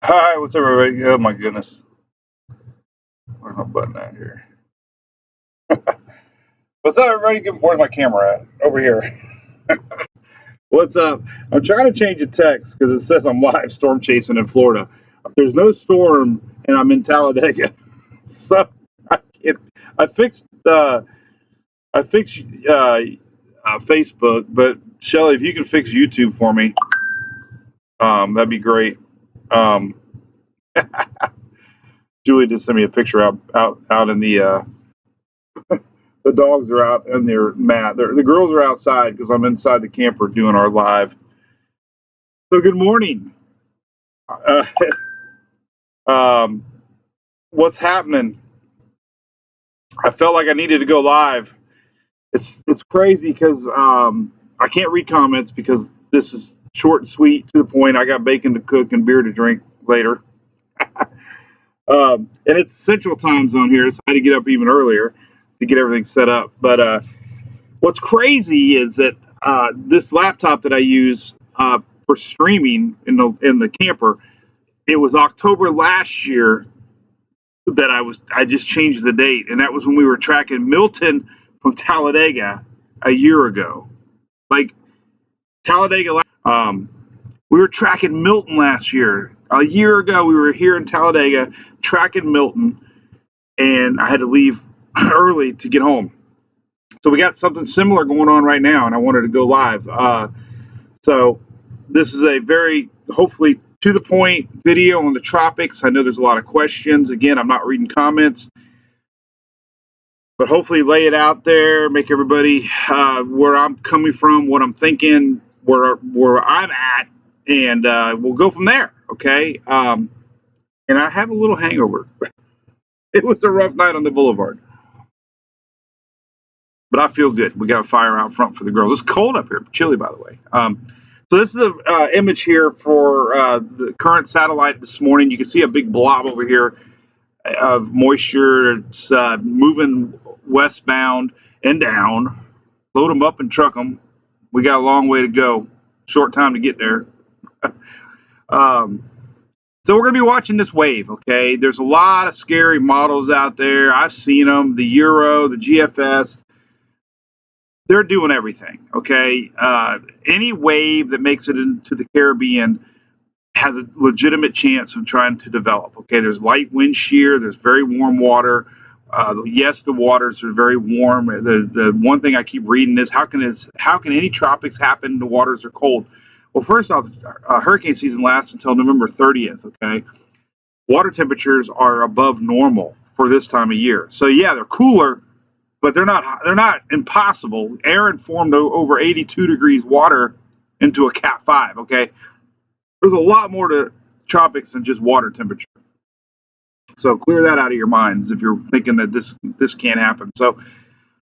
Hi, what's up, everybody? Oh my goodness, where's my button at here? What's up, everybody? Where's my camera at? Over here. What's up? I'm trying to change the text because it says I'm live storm chasing in Florida. There's no storm, and I'm in Talladega, so I can't. I fixed. I fixed Facebook, but Shelly, if you can fix YouTube for me, that'd be great. Um, Julie just sent me a picture out in the dogs are out in their mat. The girls are outside because I'm inside the camper doing our live. So good morning. Uh, um, what's happening? I felt like I needed to go live. It's crazy because I can't read comments because this is short and sweet to the point. I got bacon to cook and beer to drink later. And it's Central Time Zone here, so I had to get up even earlier to get everything set up. But what's crazy is that this laptop that I use for streaming in the camper, it was October last year that I just changed the date, and that was when we were tracking Milton from Talladega a year ago. Like Talladega, we were tracking Milton last year. A year ago, we were here in Talladega tracking Milton, and I had to leave early to get home. So we got something similar going on right now, and I wanted to go live. So this is a very, hopefully, to the point video on the tropics. I know there's a lot of questions. Again, I'm not reading comments, but hopefully lay it out there, make everybody where I'm coming from, what I'm thinking, where I'm at, and we'll go from there, okay? And I have a little hangover. It was a rough night on the boulevard. But I feel good. We got a fire out front for the girls. It's cold up here, chilly, by the way. So this is the image here for the current satellite this morning. You can see a big blob over here of moisture. It's moving westbound and down. Load them up and truck them. We got a long way to go. Short time to get there. So we're going to be watching this wave, okay? There's a lot of scary models out there. I've seen them, the Euro, the GFS. They're doing everything, okay? Any wave that makes it into the Caribbean has a legitimate chance of trying to develop, okay? There's light wind shear. There's very warm water. Yes, the waters are very warm. The one thing I keep reading is how can any tropics happen? The waters are cold. Well, first off, hurricane season lasts until November 30th, okay? Water temperatures are above normal for this time of year. So yeah, they're cooler, but they're not impossible. Aaron formed over 82 degrees water into a Cat 5, okay? There's a lot more to tropics than just water temperature. So clear that out of your minds if you're thinking that this can't happen. So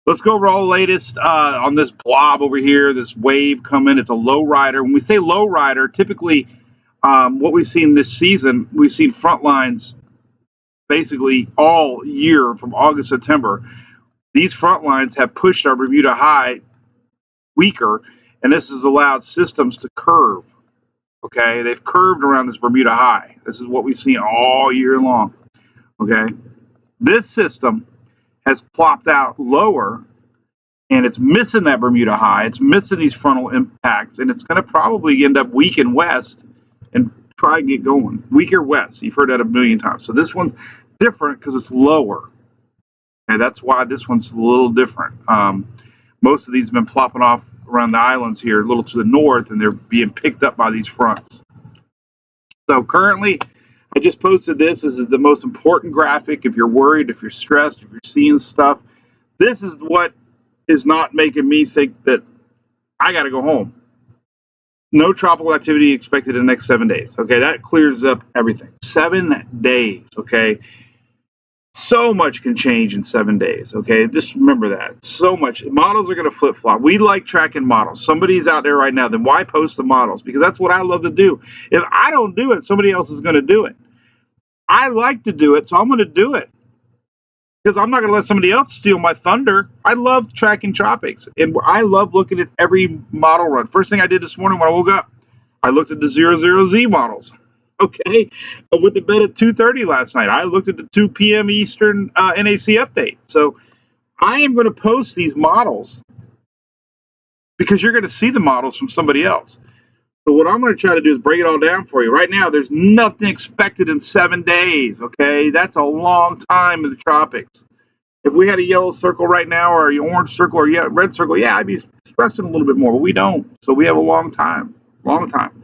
let's go over all the latest on this blob over here, this wave coming. It's a low rider. When we say low rider, typically what we've seen this season, we've seen front lines basically all year from August, September. These front lines have pushed our Bermuda high weaker, and this has allowed systems to curve. Okay, they've curved around this Bermuda high. This is what we've seen all year long. Okay, this system has plopped out lower, and it's missing that Bermuda high. It's missing these frontal impacts, and it's going to probably end up weak in west and try and get going. Weaker west. You've heard that a million times. So this one's different because it's lower. And that's why this one's a little different. Most of these have been plopping off around the islands here, a little to the north, and they're being picked up by these fronts. So currently, I just posted this. This is the most important graphic. If you're worried, if you're stressed, if you're seeing stuff, this is what is not making me think that I got to go home. No tropical activity expected in the next 7 days. Okay, that clears up everything. 7 days, okay? So much can change in 7 days, okay? Just remember that. So much. Models are going to flip-flop. We like tracking models. Somebody's out there right now, then why post the models? Because that's what I love to do. If I don't do it, somebody else is going to do it. I like to do it, so I'm going to do it. Because I'm not going to let somebody else steal my thunder. I love tracking tropics, and I love looking at every model run. First thing I did this morning when I woke up, I looked at the 00Z models. Okay, I went to bed at 2:30 last night. I looked at the 2 p.m. Eastern NAC update. So I am going to post these models because you're going to see the models from somebody else. So what I'm going to try to do is break it all down for you. Right now, there's nothing expected in 7 days. Okay, that's a long time in the tropics. If we had a yellow circle right now, or an orange circle, or red circle, yeah, I'd be stressing a little bit more. But we don't. So we have a long time. Long time.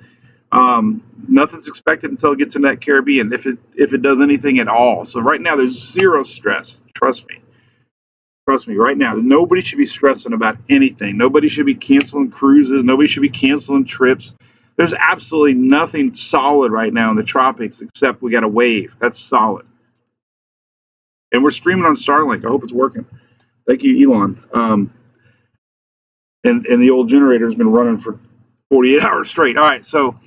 Nothing's expected until it gets in that Caribbean, if it does anything at all. So right now there's zero stress. Trust me. Trust me. Right now, nobody should be stressing about anything. Nobody should be canceling cruises. Nobody should be canceling trips. There's absolutely nothing solid right now in the tropics except we got a wave. That's solid. And we're streaming on Starlink. I hope it's working. Thank you, Elon. And the old generator's been running for 48 hours straight. All right, so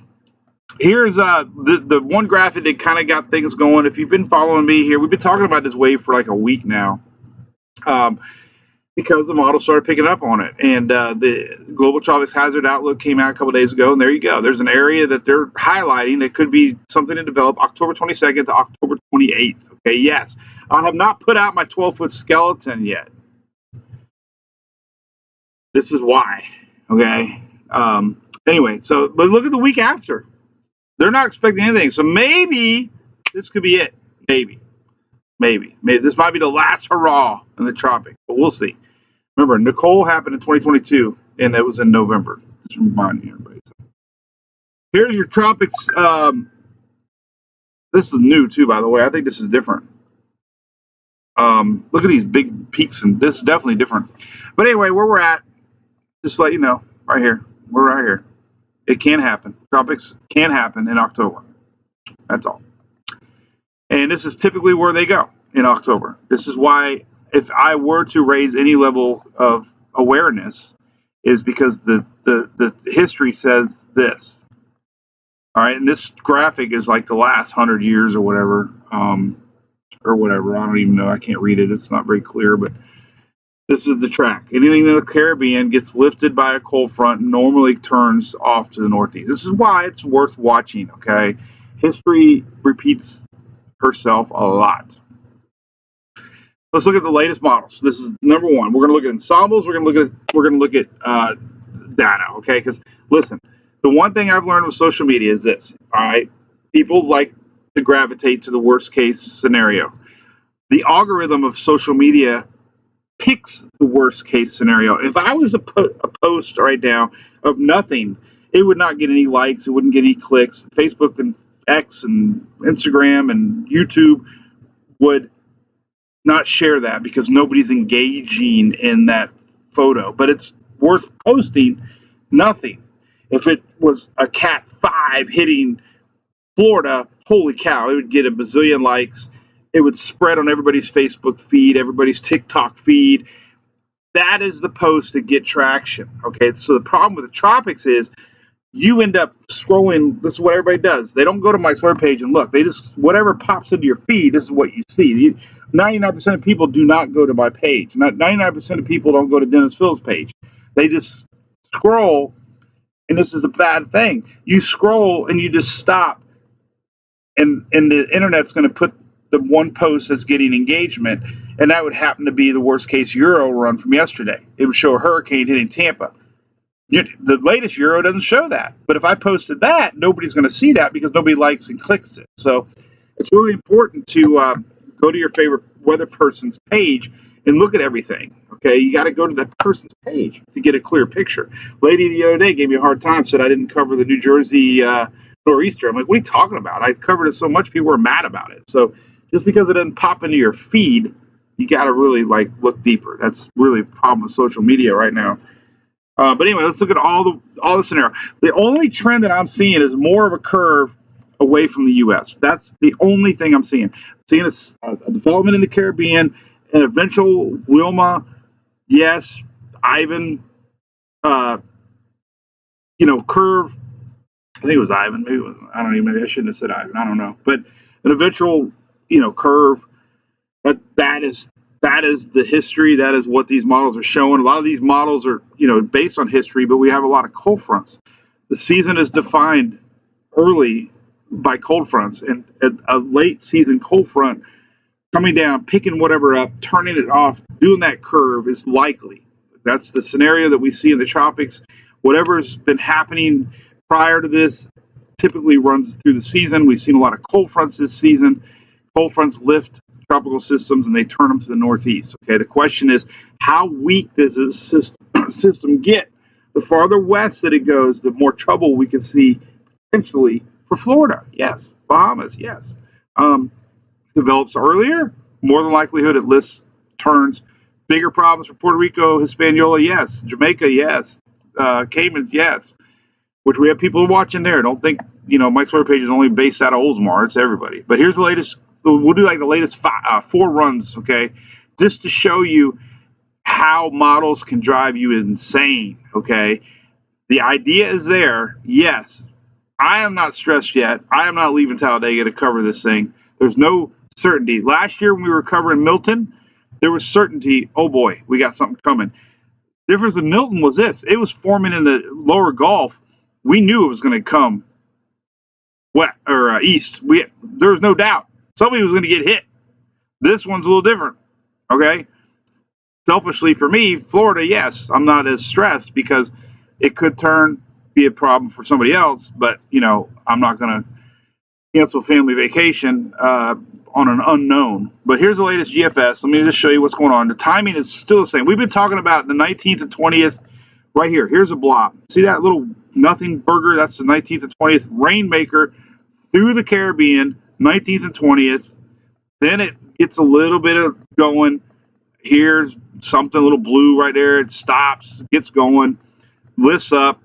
here's the one graphic that kind of got things going. If you've been following me here, we've been talking about this wave for like a week now, because the model started picking up on it. And the Global Tropics Hazard Outlook came out a couple days ago, and there you go. There's an area that they're highlighting that could be something to develop October 22nd to October 28th. Okay, yes. I have not put out my 12-foot skeleton yet. This is why. Okay. Anyway, but look at the week after. They're not expecting anything. So maybe this could be it. Maybe. This might be the last hurrah in the tropics, but we'll see. Remember, Nicole happened in 2022, and it was in November. Just remind you, everybody. So here's your tropics. This is new, too, by the way. I think this is different. Look at these big peaks, and this is definitely different. But anyway, where we're at, just to let you know, right here. We're right here. It can happen. Tropics can happen in October. That's all. And this is typically where they go in October. This is why, if I were to raise any level of awareness, is because the history says this. All right, and this graphic is like the last 100 years or whatever. I don't even know. I can't read it. It's not very clear, but this is the track. Anything in the Caribbean gets lifted by a cold front and normally turns off to the northeast. This is why it's worth watching, okay? History repeats herself a lot. Let's look at the latest models. This is number one. We're going to look at ensembles. We're going to look at data, okay? Because listen, the one thing I've learned with social media is this. All right, people like to gravitate to the worst case scenario. The algorithm of social media picks the worst case scenario. If I was a post right now of nothing, it would not get any likes. It wouldn't get any clicks. Facebook and X and Instagram and YouTube would not share that because nobody's engaging in that photo. But it's worth posting nothing. If it was a Cat 5 hitting Florida, holy cow, it would get a bazillion likes. It would spread on everybody's Facebook feed, everybody's TikTok feed. That is the post that get traction. Okay, so the problem with the tropics is you end up scrolling. This is what everybody does. They don't go to Mike's webpage and look. They just, whatever pops into your feed, this is what you see. 99% of people do not go to my page. 99% of people don't go to Dennis Phil's page. They just scroll, and this is a bad thing. You scroll and you just stop, and the internet's going to put the one post that's getting engagement, and that would happen to be the worst case Euro run from yesterday. It would show a hurricane hitting Tampa. The latest Euro doesn't show that. But if I posted that, nobody's going to see that because nobody likes and clicks it. So it's really important to go to your favorite weather person's page and look at everything. Okay, you got to go to that person's page to get a clear picture. Lady the other day gave me a hard time, said I didn't cover the New Jersey nor'easter. I'm like, what are you talking about? I covered it so much, people were mad about it. So just because it doesn't pop into your feed, you got to really look deeper. That's really a problem with social media right now. But anyway, let's look at all the scenario. The only trend that I'm seeing is more of a curve away from the U.S. That's the only thing I'm seeing. I'm seeing a development in the Caribbean, an eventual Wilma, yes, Ivan, curve. I think it was Ivan. Maybe I don't even. Maybe I shouldn't have said Ivan. I don't know. But an eventual, curve. That is the history. That is what these models are showing. A lot of these models are, based on history, but we have a lot of cold fronts. The season is defined early by cold fronts, and a late season cold front coming down, picking whatever up, turning it off, doing that curve is likely. That's the scenario that we see in the tropics. Whatever's been happening prior to this typically runs through the season. We've seen a lot of cold fronts this season. Cold fronts lift tropical systems and they turn them to the northeast. Okay, the question is, how weak does this system get? The farther west that it goes, the more trouble we can see potentially for Florida. Yes. Bahamas. Yes. Develops earlier, more than likelihood it lifts, turns. Bigger problems for Puerto Rico, Hispaniola, yes. Jamaica, yes. Caymans, yes. Which we have people watching there. Don't think, Mike Sawyer page is only based out of Oldsmar. It's everybody. But here's the latest. We'll do like the latest 4 runs, okay, just to show you how models can drive you insane, okay? The idea is there. Yes. I am not stressed yet. I am not leaving Talladega to cover this thing. There's no certainty. Last year when we were covering Milton, there was certainty. Oh boy, we got something coming. The difference with Milton was this. It was forming in the lower Gulf. We knew it was going to come west or east. There was no doubt. Somebody was going to get hit. This one's a little different, okay? Selfishly for me, Florida, yes, I'm not as stressed because it could be a problem for somebody else, but, I'm not going to cancel family vacation on an unknown. But here's the latest GFS. Let me just show you what's going on. The timing is still the same. We've been talking about the 19th and 20th right here. Here's a blob. See that little nothing burger? That's the 19th and 20th rainmaker through the Caribbean, 19th and 20th. Then it gets a little bit of going. Here's something, a little blue right there. It stops, gets going, lifts up.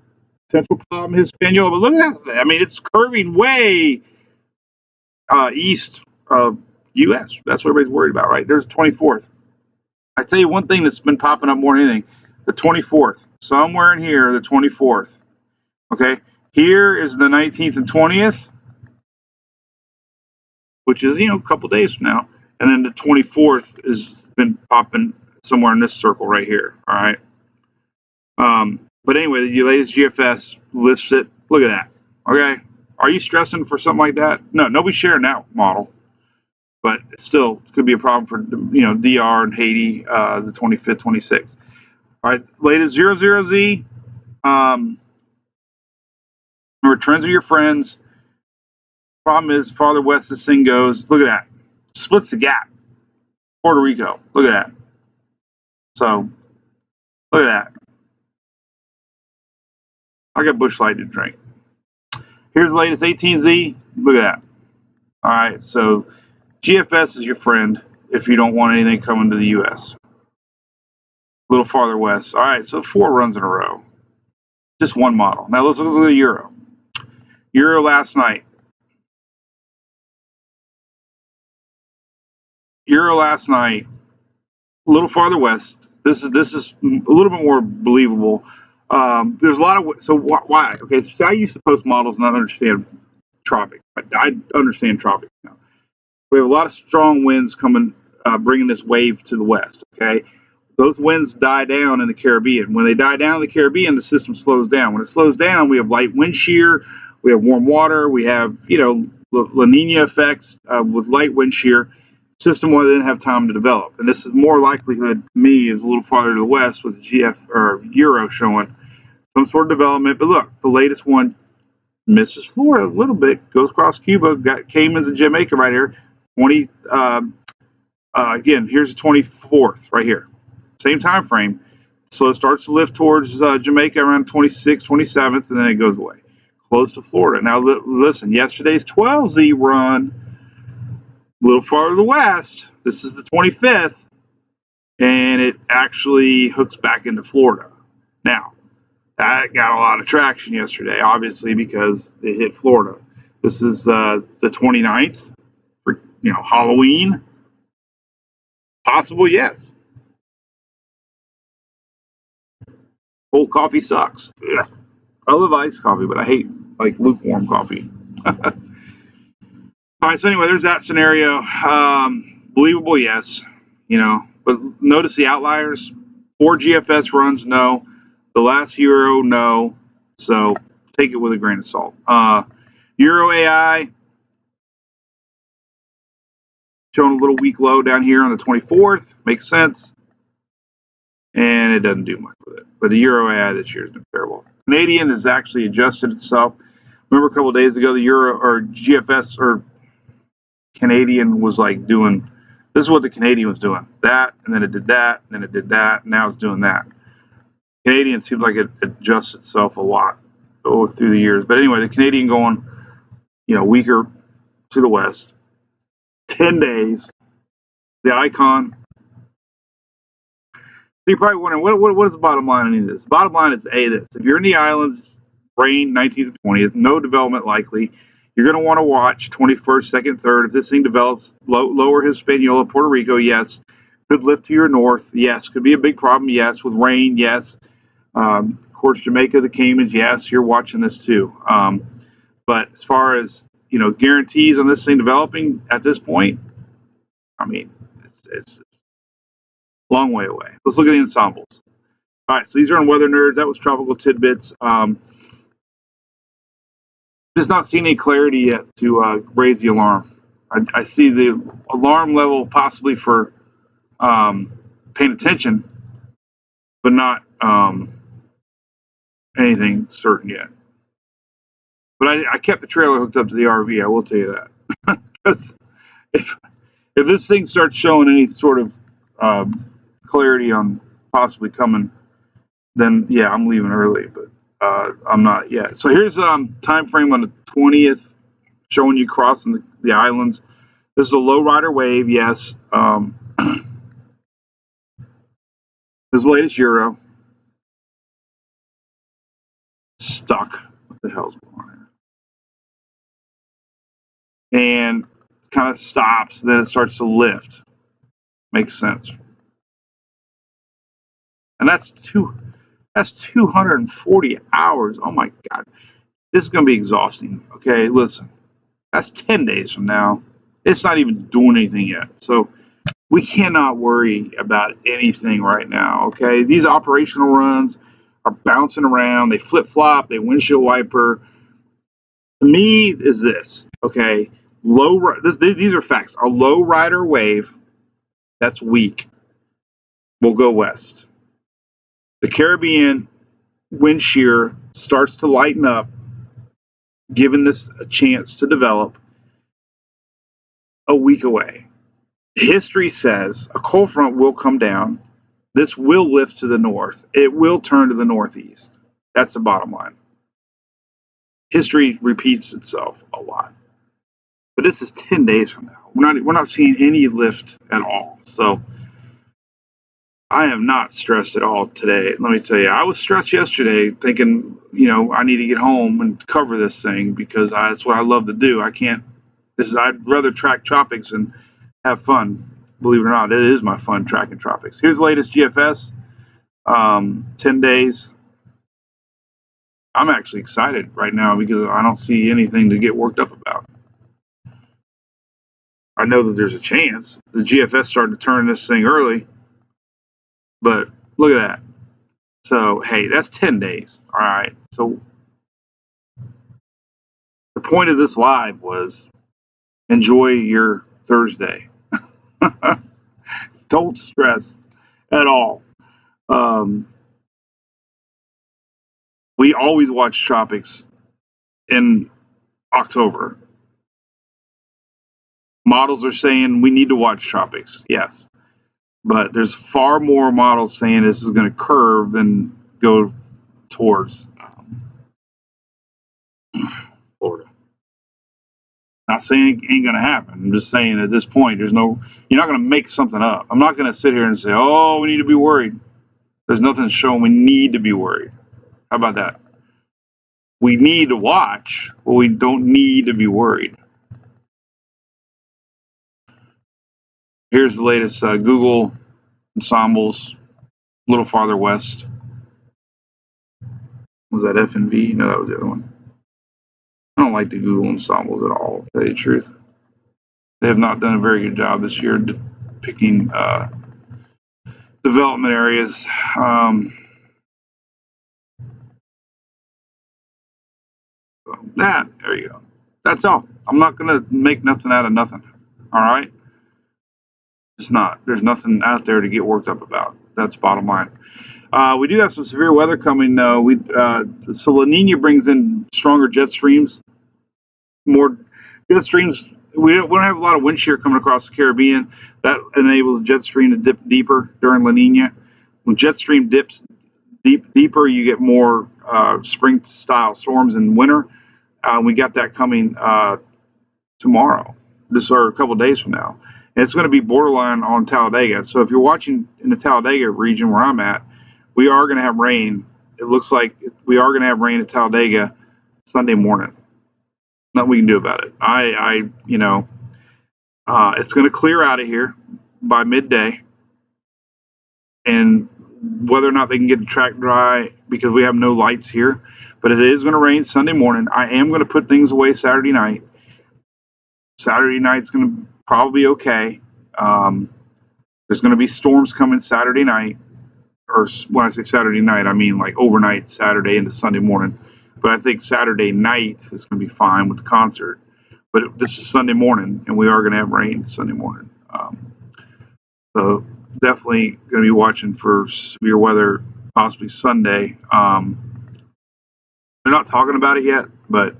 Central problem, Hispaniola. But look at that. I mean, it's curving way east of U.S. That's what everybody's worried about, right? There's the 24th. I tell you one thing that's been popping up more than anything. The 24th. Somewhere in here, the 24th. Okay? Here is the 19th and 20th, which is, a couple days from now. And then the 24th has been popping somewhere in this circle right here. All right? But anyway, the latest GFS lifts it. Look at that. Okay? Are you stressing for something like that? No, nobody's sharing that model. But it still could be a problem for, DR and Haiti, the 25th, 26th. All right, latest 00Z. Remember, trends are your friends. Problem is, farther west this thing goes. Look at that. Splits the gap. Puerto Rico. Look at that. So, look at that. I got Busch Light to drink. Here's the latest 18Z. Look at that. All right, so GFS is your friend if you don't want anything coming to the U.S. A little farther west. All right, so 4 runs in a row. Just one model. Now let's look at the Euro. Euro last night. Euro last night. A little farther west. This is a little bit more believable. There's a lot of why? Okay, so I used to post models and not understand tropics. I understand tropics now. We have a lot of strong winds coming, bringing this wave to the west. Okay, those winds die down in the Caribbean. When they die down in the Caribbean, the system slows down. When it slows down, we have light wind shear, we have warm water, we have La Nina effects with light wind shear. System will then have time to develop, and this is more likelihood to me is a little farther to the west with GF or Euro showing some sort of development. But look, the latest one misses Florida a little bit, goes across Cuba, got Caymans and Jamaica right here. Again, here's the 24th right here, same time frame. So it starts to lift towards Jamaica around 26th, 27th, and then it goes away, close to Florida. Now listen, yesterday's 12Z run. A little farther to the west, this is the 25th, and it actually hooks back into Florida. Now, that got a lot of traction yesterday, obviously, because it hit Florida. This is the 29th for Halloween. Possible, yes. Cold coffee sucks. Ugh. I love iced coffee, but I hate lukewarm coffee. All right, so anyway, there's that scenario. Believable, yes. But notice the outliers. 4 GFS runs, no. The last Euro, no. So take it with a grain of salt. Euro AI, showing a little weak low down here on the 24th. Makes sense. And it doesn't do much with it. But the Euro AI this year has been terrible. Canadian has actually adjusted itself. Remember a couple of days ago, the Euro or GFS or Canadian was like doing, this is what the Canadian was doing. That, and then it did that, and then it did that, and now it's doing that. Canadian seems like it adjusts itself a lot through the years. But anyway, the Canadian going, weaker to the west. 10 days. The icon. You're probably wondering, what is the bottom line on any of this? The bottom line is this. If you're in the islands, rain 19th to 20th, no development likely. You're going to want to watch 21st, 2nd, 3rd. If this thing develops, lower Hispaniola, Puerto Rico, yes. Could lift to your north, yes. Could be a big problem, yes. With rain, yes. Of course, Jamaica, the Caymans, yes. You're watching this too. But as far as, guarantees on this thing developing at this point, I mean, it's a long way away. Let's look at the ensembles. All right, so these are on Weather Nerds. That was Tropical Tidbits. Just not seeing any clarity yet to raise the alarm. I see the alarm level possibly for paying attention, but not anything certain yet. But I kept the trailer hooked up to the RV. I will tell you that. Because if this thing starts showing any sort of clarity on possibly coming, then yeah, I'm leaving early. But I'm not yet. So here's time frame on the 20th, showing you crossing the islands. This is a low rider wave, yes. This is the latest Euro. Stuck. What the hell's going on here? And it kind of stops, then it starts to lift. Makes sense. And that's 240 hours. Oh my God. This is going to be exhausting. Okay, listen. That's 10 days from now. It's not even doing anything yet. So we cannot worry about anything right now. Okay, these operational runs are bouncing around. They flip-flop. They windshield wiper. To me, is this, okay? These are facts. A low rider wave that's weak will go west. The Caribbean wind shear starts to lighten up, giving this a chance to develop a week away. History says a cold front will come down. This will lift to the north. It will turn to the northeast. That's the bottom line. History repeats itself a lot. But this is 10 days from now. We're not seeing any lift at all. So I am not stressed at all today. Let me tell you, I was stressed yesterday thinking, I need to get home and cover this thing because that's what I love to do. I'd rather track tropics and have fun. Believe it or not, it is my fun tracking tropics. Here's the latest GFS, 10 days. I'm actually excited right now because I don't see anything to get worked up about. I know that there's a chance. The GFS started to turn this thing early, but look at that. So, hey, that's 10 days. All right. So the point of this live was enjoy your Thursday. Don't stress at all. We always watch tropics in October. Models are saying we need to watch tropics, yes. But there's far more models saying this is going to curve than go towards Florida. Not saying it ain't going to happen. I'm just saying at this point, you're not going to make something up. I'm not going to sit here and say, oh, we need to be worried. There's nothing showing we need to be worried. How about that? We need to watch, but we don't need to be worried. Here's the latest Google ensembles, a little farther west. Was that FNV? No, that was the other one. I don't like the Google ensembles at all, to tell you the truth. They have not done a very good job this year picking development areas. There you go. That's all. I'm not going to make nothing out of nothing. All right? It's not. There's nothing out there to get worked up about. That's bottom line. We do have some severe weather coming, though. So La Nina brings in stronger jet streams, more jet streams. We don't have a lot of wind shear coming across the Caribbean. That enables jet stream to dip deeper during La Nina. When jet stream dips deeper, you get more spring-style storms in winter. We got that coming tomorrow, or a couple of days from now. And it's going to be borderline on Talladega. So if you're watching in the Talladega region where I'm at, we are going to have rain. It looks like we are going to have rain at Talladega Sunday morning. Nothing we can do about it. It's going to clear out of here by midday. And whether or not they can get the track dry, because we have no lights here, but it is going to rain Sunday morning. I am going to put things away Saturday night. Saturday night's going to probably be okay. There's going to be storms coming Saturday night, or when I say Saturday night, I mean like overnight Saturday into Sunday morning. But I think Saturday night is going to be fine with the concert. But this is Sunday morning, and we are going to have rain Sunday morning. So definitely going to be watching for severe weather, possibly Sunday. They're not talking about it yet, but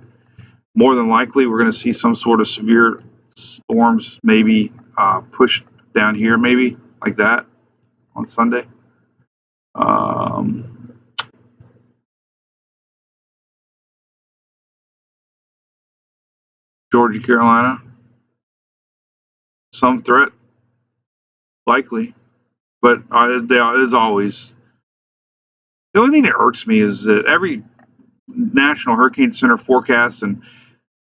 more than likely we're going to see some sort of severe storms, maybe push down here, maybe like that on Sunday. Georgia, Carolina, some threat, likely, but as always, the only thing that irks me is that every National Hurricane Center forecast, and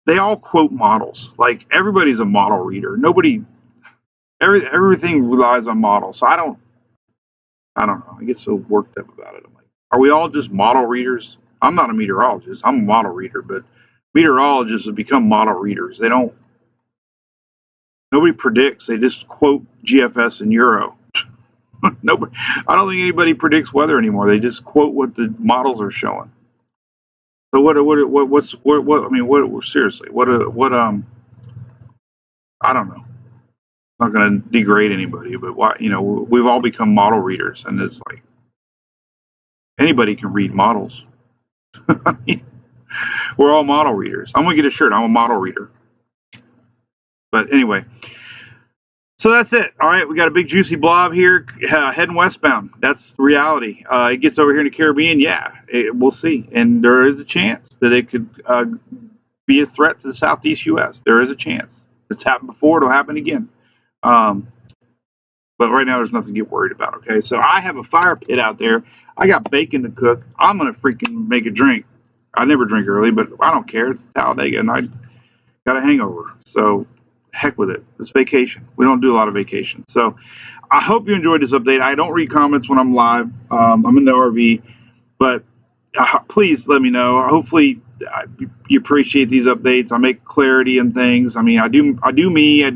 they all quote models. Like everybody's a model reader. Everything relies on models. So I don't know. I get so worked up about it. I'm like, are we all just model readers? I'm not a meteorologist. I'm a model reader, but meteorologists have become model readers. Nobody predicts. They just quote GFS and Euro. Nobody. I don't think anybody predicts weather anymore. They just quote what the models are showing. So seriously, I don't know. I'm not going to degrade anybody, but why, we've all become model readers, and it's like anybody can read models. We're all model readers. I'm going to get a shirt. I'm a model reader. But anyway, so that's it. All right, we got a big juicy blob here heading westbound. That's the reality. It gets over here in the Caribbean. Yeah, we'll see. And there is a chance that it could be a threat to the southeast U.S. There is a chance. It's happened before. It'll happen again. But right now, there's nothing to get worried about, okay? So I have a fire pit out there. I got bacon to cook. I'm going to freaking make a drink. I never drink early, but I don't care. It's Talladega, and I got a hangover. So heck with it. It's vacation. We don't do a lot of vacation. So I hope you enjoyed this update. I don't read comments when I'm live. I'm in the RV. But please let me know. Hopefully you appreciate these updates. I make clarity in things. I mean, I do me.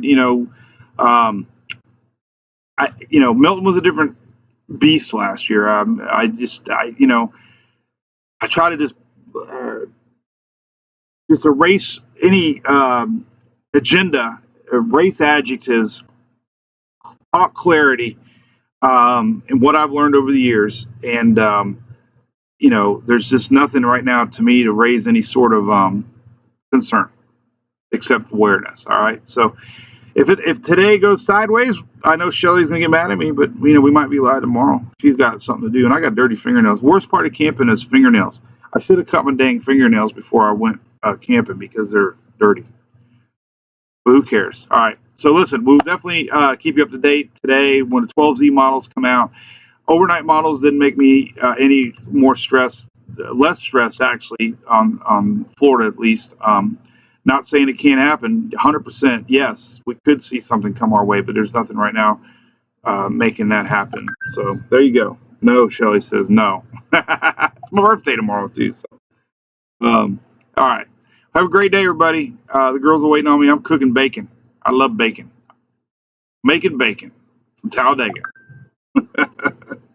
Milton was a different beast last year. I try to just erase any agenda, erase adjectives, talk clarity, and what I've learned over the years. And there's just nothing right now to me to raise any sort of concern except awareness. All right, so. If today goes sideways, I know Shelly's gonna get mad at me, but we might be live tomorrow. She's got something to do, and I got dirty fingernails. Worst part of camping is fingernails. I should have cut my dang fingernails before I went camping because they're dirty. But who cares? All right. So listen, we'll definitely keep you up to date today when the 12Z models come out. Overnight models didn't make me any more stressed, less stressed actually on Florida at least. Not saying it can't happen. 100%, yes, we could see something come our way, but there's nothing right now making that happen. So there you go. No, Shelly says no. It's my birthday tomorrow too. So, all right. Have a great day, everybody. The girls are waiting on me. I'm cooking bacon. I love bacon. Making bacon from Talladega.